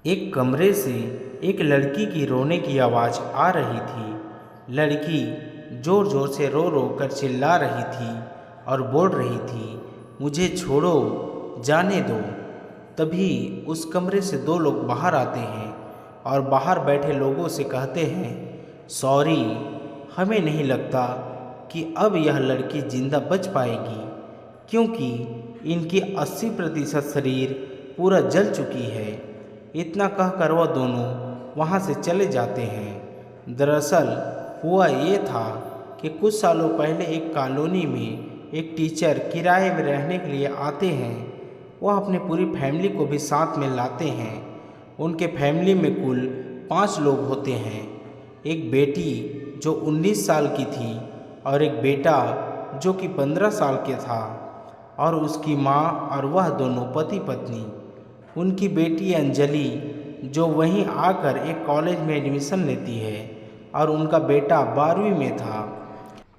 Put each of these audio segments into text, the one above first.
एक कमरे से एक लड़की की रोने की आवाज़ आ रही थी। लड़की ज़ोर ज़ोर से रो रो कर चिल्ला रही थी और बोल रही थी, मुझे छोड़ो, जाने दो। तभी उस कमरे से दो लोग बाहर आते हैं और बाहर बैठे लोगों से कहते हैं, सॉरी, हमें नहीं लगता कि अब यह लड़की जिंदा बच पाएगी, क्योंकि इनकी 80% शरीर पूरा जल चुकी है। इतना कहकर वह दोनों वहाँ से चले जाते हैं। दरअसल हुआ ये था कि कुछ सालों पहले एक कॉलोनी में एक टीचर किराए में रहने के लिए आते हैं। वह अपनी पूरी फैमिली को भी साथ में लाते हैं। उनके फैमिली में कुल 5 लोग होते हैं। एक बेटी जो 19 साल की थी और एक बेटा जो कि 15 साल के था, और उसकी माँ और वह दोनों पति पत्नी। उनकी बेटी अंजलि जो वहीं आकर एक कॉलेज में एडमिशन लेती है और उनका बेटा 12वीं में था।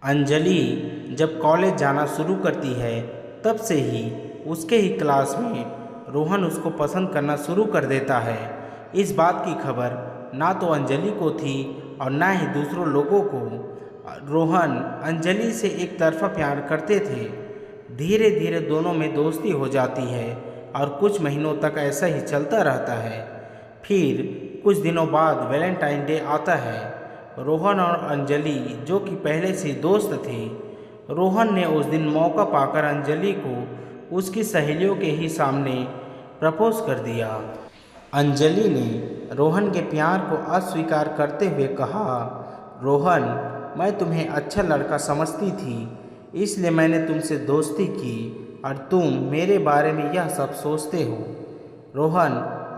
अंजलि जब कॉलेज जाना शुरू करती है तब से ही उसके ही क्लास में रोहन उसको पसंद करना शुरू कर देता है। इस बात की खबर ना तो अंजलि को थी और ना ही दूसरों लोगों को। रोहन अंजलि से एक तरफा प्यार करते थे। धीरे धीरे दोनों में दोस्ती हो जाती है और कुछ महीनों तक ऐसा ही चलता रहता है। फिर कुछ दिनों बाद वैलेंटाइन डे आता है। रोहन और अंजलि जो कि पहले से दोस्त थे, रोहन ने उस दिन मौका पाकर अंजलि को उसकी सहेलियों के ही सामने प्रपोज कर दिया। अंजलि ने रोहन के प्यार को अस्वीकार करते हुए कहा, रोहन, मैं तुम्हें अच्छा लड़का समझती थी, इसलिए मैंने तुमसे दोस्ती की और तुम मेरे बारे में यह सब सोचते हो। रोहन,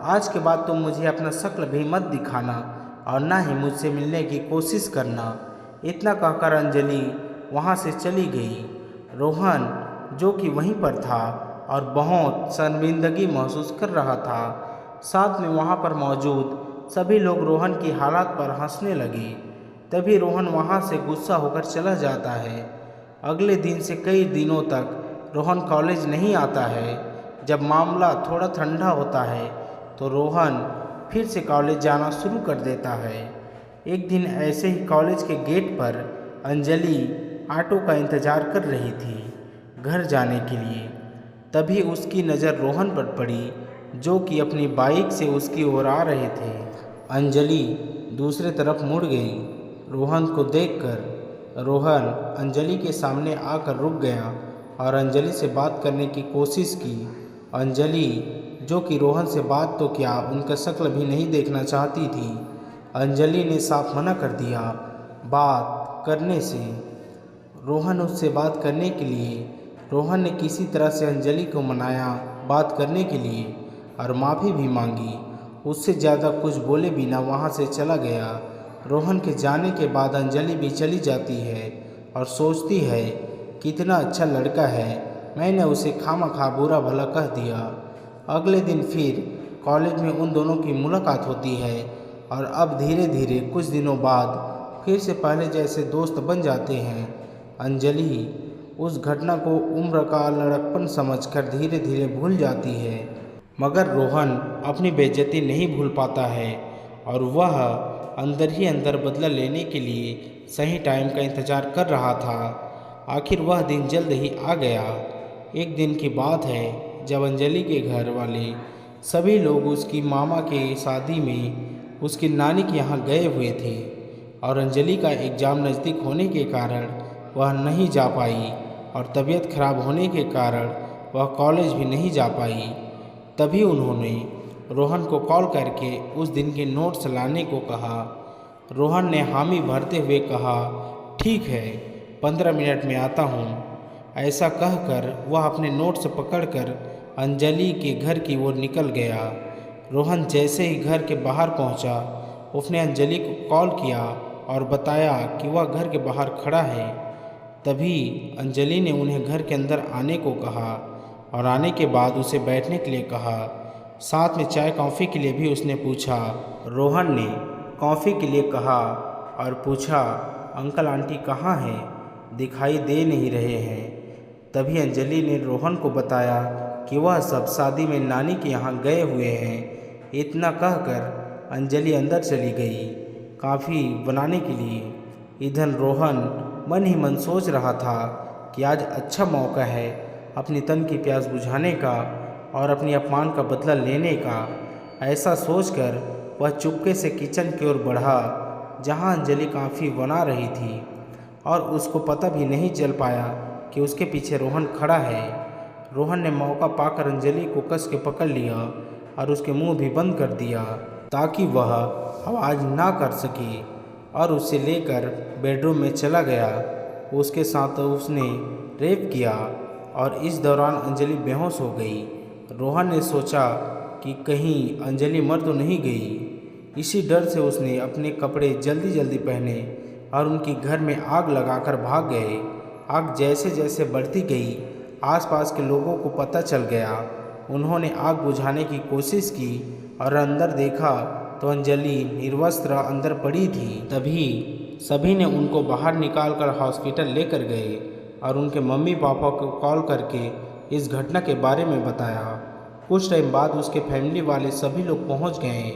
आज के बाद तुम मुझे अपना शक्ल भी मत दिखाना और ना ही मुझसे मिलने की कोशिश करना। इतना कहकर अंजलि वहाँ से चली गई। रोहन जो कि वहीं पर था और बहुत शर्मिंदगी महसूस कर रहा था। साथ में वहाँ पर मौजूद सभी लोग रोहन की हालत पर हंसने लगे। तभी रोहन वहाँ से गुस्सा होकर चला जाता है। अगले दिन से कई दिनों तक रोहन कॉलेज नहीं आता है। जब मामला थोड़ा ठंडा होता है तो रोहन फिर से कॉलेज जाना शुरू कर देता है। एक दिन ऐसे ही कॉलेज के गेट पर अंजलि ऑटो का इंतज़ार कर रही थी घर जाने के लिए। तभी उसकी नज़र रोहन पर पड़ी जो कि अपनी बाइक से उसकी ओर आ रहे थे। अंजलि दूसरे तरफ मुड़ गई। रोहन को देखकर रोहन अंजलि के सामने आकर रुक गया और अंजलि से बात करने की कोशिश की। अंजलि जो कि रोहन से बात तो क्या, उनका शक्ल भी नहीं देखना चाहती थी। अंजलि ने साफ मना कर दिया बात करने से। रोहन उससे बात करने के लिए रोहन ने किसी तरह से अंजलि को मनाया बात करने के लिए और माफ़ी भी मांगी। उससे ज़्यादा कुछ बोले बिना वहाँ से चला गया। रोहन के जाने के बाद अंजलि भी चली जाती है और सोचती है, कितना अच्छा लड़का है, मैंने उसे खामखा बुरा भला कह दिया। अगले दिन फिर कॉलेज में उन दोनों की मुलाकात होती है और अब धीरे धीरे कुछ दिनों बाद फिर से पहले जैसे दोस्त बन जाते हैं। अंजलि उस घटना को उम्र का लड़कपन समझकर धीरे धीरे भूल जाती है, मगर रोहन अपनी बेइज्जती नहीं भूल पाता है और वह अंदर ही अंदर बदला लेने के लिए सही टाइम का इंतज़ार कर रहा था। आखिर वह दिन जल्द ही आ गया। एक दिन की बात है जब अंजलि के घर वाले सभी लोग उसकी मामा के शादी में उसकी नानी के यहाँ गए हुए थे और अंजलि का एग्ज़ाम नज़दीक होने के कारण वह नहीं जा पाई और तबीयत खराब होने के कारण वह कॉलेज भी नहीं जा पाई। तभी उन्होंने रोहन को कॉल करके उस दिन के नोट्स लाने को कहा। रोहन ने हामी भरते हुए कहा, ठीक है, 15 मिनट में आता हूँ। ऐसा कहकर वह अपने नोट्स पकड़कर अंजलि के घर की ओर निकल गया। रोहन जैसे ही घर के बाहर पहुँचा, उसने अंजलि को कॉल किया और बताया कि वह घर के बाहर खड़ा है। तभी अंजलि ने उन्हें घर के अंदर आने को कहा और आने के बाद उसे बैठने के लिए कहा। साथ में चाय कॉफ़ी के लिए भी उसने पूछा। रोहन ने कॉफ़ी के लिए कहा और पूछा, अंकल आंटी कहाँ हैं, दिखाई दे नहीं रहे हैं। तभी अंजलि ने रोहन को बताया कि वह सब शादी में नानी के यहाँ गए हुए हैं। इतना कहकर अंजलि अंदर चली गई कॉफ़ी बनाने के लिए। इधर रोहन मन ही मन सोच रहा था कि आज अच्छा मौका है अपनी तन की प्यास बुझाने का और अपनी अपमान का बदला लेने का। ऐसा सोचकर वह चुपके से किचन की ओर बढ़ा जहां अंजलि कॉफ़ी बना रही थी और उसको पता भी नहीं चल पाया कि उसके पीछे रोहन खड़ा है। रोहन ने मौका पाकर अंजलि को कस के पकड़ लिया और उसके मुंह भी बंद कर दिया ताकि वह आवाज़ ना कर सके और उसे लेकर बेडरूम में चला गया। उसके साथ उसने रेप किया और इस दौरान अंजलि बेहोश हो गई। रोहन ने सोचा कि कहीं अंजलि मर तो नहीं गई। इसी डर से उसने अपने कपड़े जल्दी जल्दी पहने और उनके घर में आग लगाकर भाग गए। आग जैसे जैसे बढ़ती गई आसपास के लोगों को पता चल गया। उन्होंने आग बुझाने की कोशिश की और अंदर देखा तो अंजलि निर्वस्त्र अंदर पड़ी थी। तभी सभी ने उनको बाहर निकालकर हॉस्पिटल लेकर गए और उनके मम्मी पापा को कॉल करके इस घटना के बारे में बताया। कुछ टाइम बाद उसके फैमिली वाले सभी लोग पहुंच गए।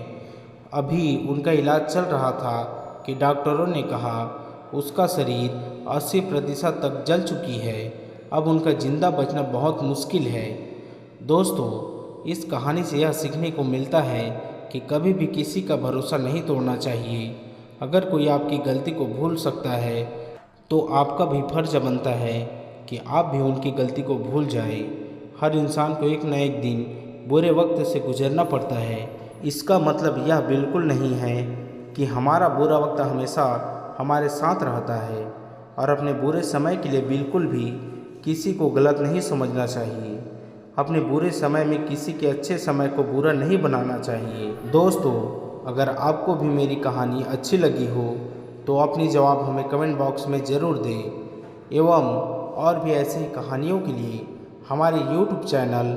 अभी उनका इलाज चल रहा था कि डॉक्टरों ने कहा उसका शरीर 80% तक जल चुकी है। अब उनका जिंदा बचना बहुत मुश्किल है। दोस्तों, इस कहानी से यह सीखने को मिलता है कि कभी भी किसी का भरोसा नहीं तोड़ना चाहिए। अगर कोई आपकी गलती को भूल सकता है तो आपका भी फर्ज बनता है कि आप भी उनकी गलती को भूल जाए। हर इंसान को एक न एक दिन बुरे वक्त से गुजरना पड़ता है। इसका मतलब यह बिल्कुल नहीं है कि हमारा बुरा वक्त हमेशा हमारे साथ रहता है और अपने बुरे समय के लिए बिल्कुल भी किसी को गलत नहीं समझना चाहिए। अपने बुरे समय में किसी के अच्छे समय को बुरा नहीं बनाना चाहिए। दोस्तों, अगर आपको भी मेरी कहानी अच्छी लगी हो तो अपनी जवाब हमें कमेंट बॉक्स में ज़रूर दें एवं और भी ऐसी ही कहानियों के लिए हमारे YouTube channel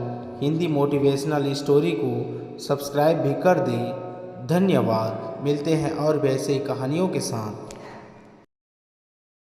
Hindi motivational story को सब्सक्राइब भी कर दें। धन्यवाद। मिलते हैं और भी ऐसे ही कहानियों के साथ।